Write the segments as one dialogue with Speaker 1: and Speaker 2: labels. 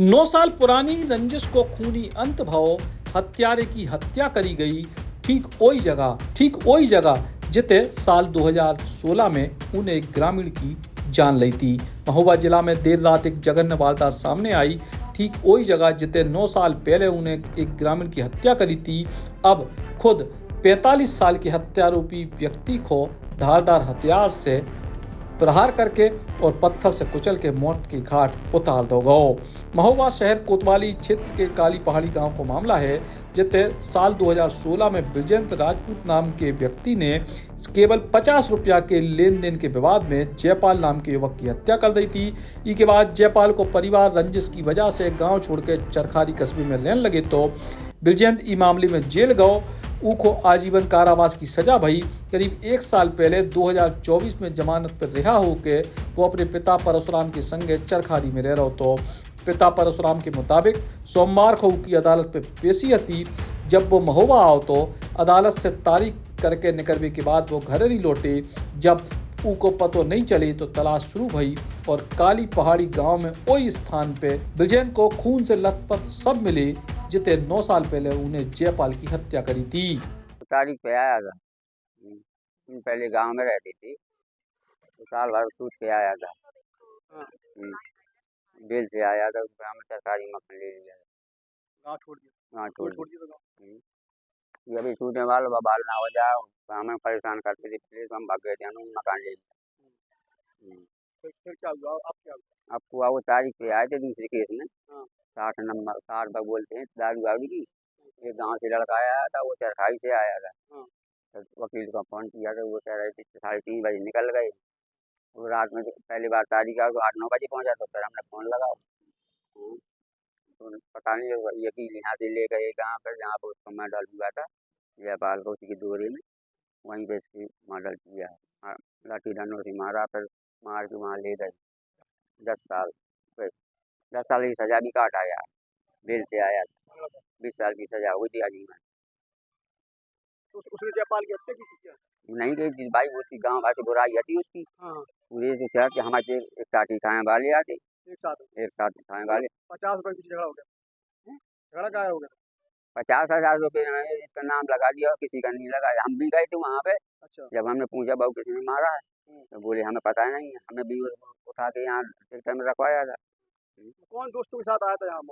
Speaker 1: 9 साल पुरानी रंजिश को खूनी अंत भाव हत्यारे की हत्या करी गई ठीक वही जगह जिते साल 2016 में उन्हें एक ग्रामीण की जान ली थी। महोबा जिला में देर रात एक जघन्य वारदात सामने आई। ठीक वही जगह जिते 9 साल पहले उन्हें एक ग्रामीण की हत्या करी थी, अब खुद 45 साल के हत्यारोपी व्यक्ति को धारदार हथियार से प्रहार करके और पत्थर से कुचल के मौत की घाट उतार दो गो। महोबा शहर कोतवाली क्षेत्र के काली पहाड़ी गांव को मामला है, जिते साल 2016 में ब्रिजेंद्र राजपूत नाम के व्यक्ति ने केवल 50 रुपया के लेन देन के विवाद में जयपाल नाम के युवक की हत्या कर दी थी। इसके बाद जयपाल को परिवार रंजिश की वजह से गांव छोड़ के चरखारी कस्बे में रहने लगे तो ब्रिजेंद्र इस मामले में जेल गयो। को आजीवन कारावास की सजा भई। करीब 1 साल पहले 2024 में जमानत पर रिहा होकर वो अपने पिता परशुराम के संगे चरखारी में रह रहा तो पिता परशुराम के मुताबिक सोमवार को की अदालत में पेशी थी। जब वो महोबा आओ तो अदालत से तारीख करके निकलने के बाद वो घर नहीं लौटे। जब को पतो नहीं चली तो तलाश शुरू भई और काली पहाड़ी गांव में वही स्थान पे ब्रिजेंद्र को खून से लथपथ सब मिले जिते 9 साल पहले उन्हें जयपाल की हत्या करी थी।
Speaker 2: तारीख पे आया था। पहले गांव में रहती थी तो साल भर छूट के आया था। बेल से आया था, ग्राम सरकारी मकान ले लिया,
Speaker 3: गाँव छोड़ दिया।
Speaker 2: गाँव छोड़
Speaker 3: छोड़
Speaker 2: दिया।
Speaker 3: दिया तो
Speaker 2: ये अभी छूटने वाला बाल ना हो जाए, हमें परेशान करते थे इसलिए तो हम भाग गए थे, हमने मकान ले लिया।
Speaker 3: फिर क्या हुआ? अब क्या हुआ?
Speaker 2: अब हुआ वो तारीख पे आए थे दूसरे केस में।
Speaker 3: हाँ।
Speaker 2: 60 नंबर 60 पर बोलते हैं दारू गाड़ी की। एक गांव से लड़का आया था, वो चरखाई से आया था।
Speaker 3: हाँ।
Speaker 2: तो वकील को फोन किया था, वो कह रहे थे 3:30 बजे निकल गए। वो रात में पहली बार तारीख आई तो 8-9 बजे पहुंचा, तो फिर हमने फोन लगाओ तो पता नहीं वकील यहाँ से ले गए गाँव पर जहाँ पर उसका मर्डर हुआ था, जयपाल को उसकी डोरे में, वहीं पे इसकी मर्डर किया। लाठी डंडों से मारा, फिर मार के वहाँ ले गए 10 साल। फिर 10 साल की सजा भी काट आया, बेल से आया, 20 साल की सजा हुई थी आजीवन।
Speaker 3: उसने जयपाल की हत्या की थी क्या?
Speaker 2: नहीं गई थी भाई, वो गाँव भर से बुराई आती उसकी।
Speaker 3: हाँ।
Speaker 2: पूरे से चाह कि हमारे एक काठी खाने वाले आते, एक साथ खाने वाले।
Speaker 3: 50 रुपए की झगड़ा हो गया। झगड़ा क्या हो गया?
Speaker 2: 50,000 रुपये में इसका नाम लगा दिया और किसी का नहीं लगा। हम भी गए थे वहाँ पे।
Speaker 3: अच्छा।
Speaker 2: जब हमने पूछा बाबू किसने मारा है, तो बोले हमें पता नहीं है, हमने भी उठा के यहाँ ट्रैक्टर में रखवाया था।
Speaker 3: कौन दोस्तों के साथ आया था यहाँ?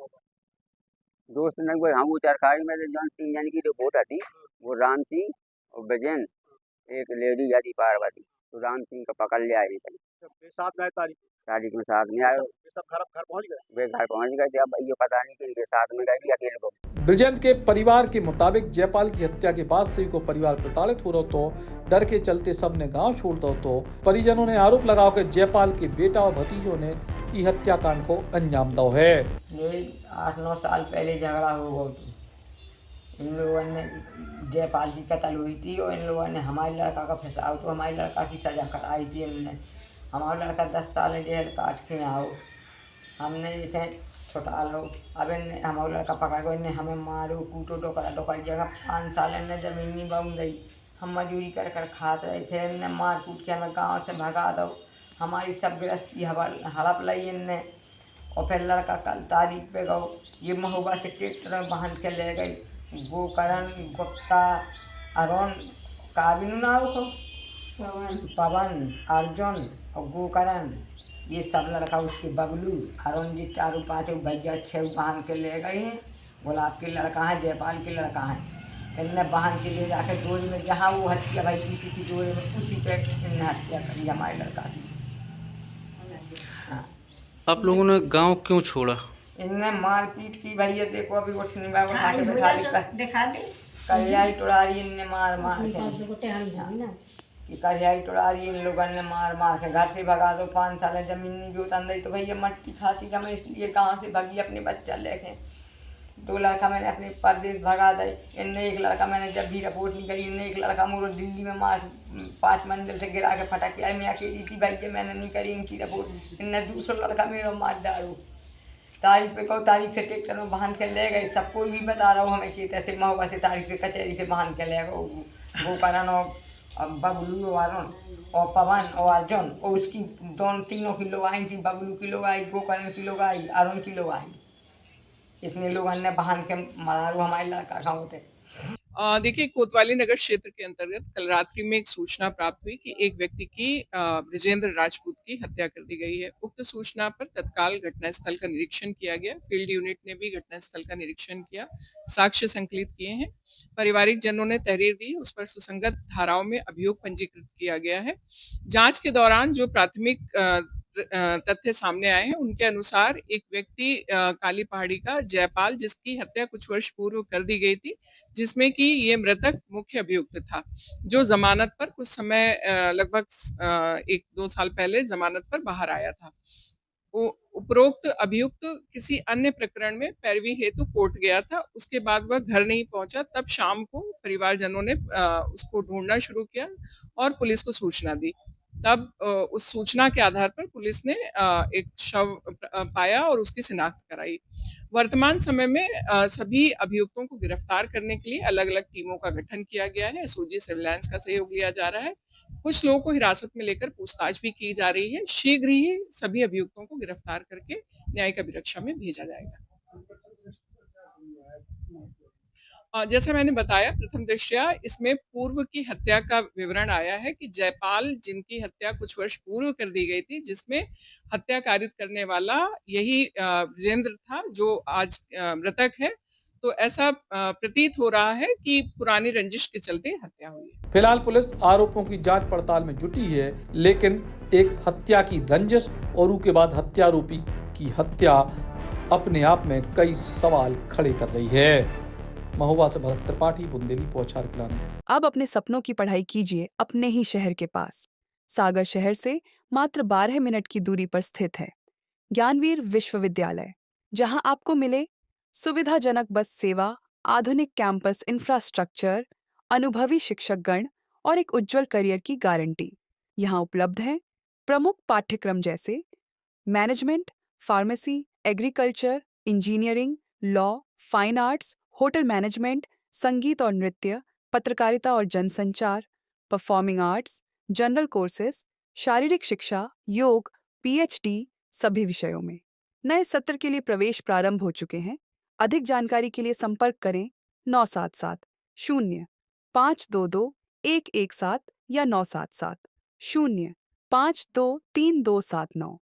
Speaker 2: दोस्त नहीं कोई, हम वो चरखाई में जो 3 जन की रिपोर्ट थी, वो राम सिंह और ब्रिजेंद्र, एक लेडी यदि पार्वती, तो राम सिंह को पकड़ ले आए थे।
Speaker 3: साथ में
Speaker 2: तारीख में साथ में आए,
Speaker 3: सब घर पहुँच गए।
Speaker 2: वे घर पहुँच गए थे। अब ये पता नहीं कि इनके साथ में गए कि अकेले को।
Speaker 1: ब्रिजेंद्र के परिवार के मुताबिक जयपाल की हत्या के बाद से को परिवार प्रताड़ित हो रहा तो डर के चलते सब ने गांव छोड़ दो तो परिजनों ने आरोप लगाओ कि जयपाल के बेटा और भतीजों ने ई हत्याकांड को अंजाम दो है।
Speaker 4: ये 8-9 साल पहले झगड़ा हो गया था। इन लोगों ने जयपाल की कत्ल हुई थी और इन लोगों ने हमारे लड़का का फंसाओ तो हमारे लड़का की सजा कराई थी। इनने हमारा लड़का 10 साल जेल काट के आओ, हमने लिखे छुटा लो। अब इन्हें हमारा लड़का पकड़ को इन्हें हमें मारो कूटो टोकर जगह 5 साल इन्हें ज़मीन नहीं बाउंड दी, हम मजदूरी कर कर खाते रहे। फिर इन्हें मार कूट के हमें गाँव से भगा दो, हमारी सब गृहस्थी हड़प लाई इनने। और फिर लड़का कल तारीख पे गो, ये महोबा से ट्रैक्टर में बांध के ले गई। गोकरण गुप्ता अरुण काबिनू नाम को पवन अर्जुन और गोकरण, ये सब लड़का उसके बबलू अरुण जी 4-5 भैया 6 बांध के ले गए हैं। गुलाब के लड़का है, जयपाल के लड़का है। इनने बांध के ले जाकर डोरी में, जहाँ वो हत्या भाई किसी की डोरी में, उसी पे इनने हत्या करी हमारे लड़का की। हाँ।
Speaker 5: आप लोगों ने गांव क्यों छोड़ा?
Speaker 4: इनने मारपीट की भैया, देखो अभी उठने में उठा के दिखा दे करियाई टुरारी इनने मार के करियाई टुरारी इन लोगों ने मार के घर से भगा दो। 5 साल जमीन नहीं जोत अंदर तो भैया मट्टी खाती का मैं इसलिए गाँव से भगी अपने बच्चा लेके। 2 लड़का मैंने अपने परदेश भगा दे। इनने एक लड़का मैंने जब भी रिपोर्ट नहीं करी, इनने एक लड़का मुझे दिल्ली में मार 5 मंजिल से गिरा के फटा के आई। मैं अकेली थी भैया, मैंने नहीं करी इनकी रिपोर्ट। इनने दूसरा लड़का मेरा मार डालो। तारीख पे कहो, तारीख से ट्रैक्टर में बांध के ले गए। सब कोई भी बता रहा हूँ हमें कि ऐसे महोबा से तारीख से कचहरी से बांध के ले गए। गोकरण और बबलू और अरुण और पवन और अर्जुन और उसकी तीनों की लोग आई थी। बबलू की लोग आई, गोकर्ण की लोग आई, अरुण की लोग आई। इतने लोगों ने बांध के मारा वो हमारे लड़का का होते।
Speaker 6: देखिए, कोतवाली नगर क्षेत्र के अंतर्गत कल रात्रि में एक सूचना प्राप्त हुई कि एक व्यक्ति की ब्रजेंद्र राजपूत की हत्या कर दी गई है। उक्त सूचना पर तत्काल घटनास्थल का निरीक्षण किया गया। फील्ड यूनिट ने भी घटनास्थल का निरीक्षण किया, साक्ष्य संकलित किए हैं। पारिवारिक जनों ने तहरीर दी, उस पर सुसंगत धाराओं में अभियोग पंजीकृत किया गया है। जांच के दौरान जो प्राथमिक तथ्य सामने आए हैं उनके अनुसार एक व्यक्ति काली पहाड़ी का जयपाल, जिसकी हत्या कुछ वर्ष पूर्व कर दी गई थी, जिसमें कि ये मृतक मुख्य अभियुक्त था, जो जमानत पर कुछ समय लगभग 1-2 साल पहले जमानत पर बाहर आया था। उपरोक्त अभियुक्त किसी अन्य प्रकरण में पैरवी हेतु कोर्ट गया था। उसके बाद वह घर नहीं पहुंचा। तब शाम को परिवारजनों ने उसको ढूंढना शुरू किया और पुलिस को सूचना दी। तब उस सूचना के आधार पर पुलिस ने एक शव पाया और उसकी शिनाख्त कराई। वर्तमान समय में सभी अभियुक्तों को गिरफ्तार करने के लिए अलग-अलग टीमों का गठन किया गया है। एसओजी सर्विलांस का सहयोग लिया जा रहा है। कुछ लोगों को हिरासत में लेकर पूछताछ भी की जा रही है। शीघ्र ही सभी अभियुक्तों को गिरफ्तार करके न्यायिक अभिरक्षा में भेजा जाएगा। जैसा मैंने बताया, प्रथम दृष्टया इसमें पूर्व की हत्या का विवरण आया है कि जयपाल, जिनकी हत्या कुछ वर्ष पूर्व कर दी गई थी, जिसमें हत्या कारित करने वाला यही ब्रजेंद्र था, जो आज मृतक है। तो ऐसा प्रतीत हो रहा है कि पुरानी रंजिश के चलते हत्या हुई है।
Speaker 1: फिलहाल पुलिस आरोपों की जांच पड़ताल में जुटी है, लेकिन एक हत्या की रंजिश और उसके बाद हत्यारोपी की हत्या अपने आप में कई सवाल खड़े कर रही है। महुआ से भरत त्रिपाठी, बुंदेली पहुंचा खिलाने।
Speaker 7: अब अपने सपनों की पढ़ाई कीजिए अपने ही शहर के पास। सागर शहर से मात्र 12 मिनट की दूरी पर स्थित है ज्ञानवीर विश्वविद्यालय, जहां आपको मिले सुविधाजनक बस सेवा, आधुनिक कैंपस इंफ्रास्ट्रक्चर, अनुभवी शिक्षकगण और एक उज्जवल करियर की गारंटी। यहाँ उपलब्ध है प्रमुख पाठ्यक्रम जैसे management, pharmacy, agriculture, engineering, law, fine arts, hotel management, संगीत और नृत्य, पत्रकारिता और जनसंचार, परफॉर्मिंग आर्ट्स, जनरल कोर्सेज, शारीरिक शिक्षा, योग, पीएचडी सभी विषयों में। नए सत्र के लिए प्रवेश प्रारंभ हो चुके हैं। अधिक जानकारी के लिए संपर्क करें 977 0 522 117 या 977 0 523 279।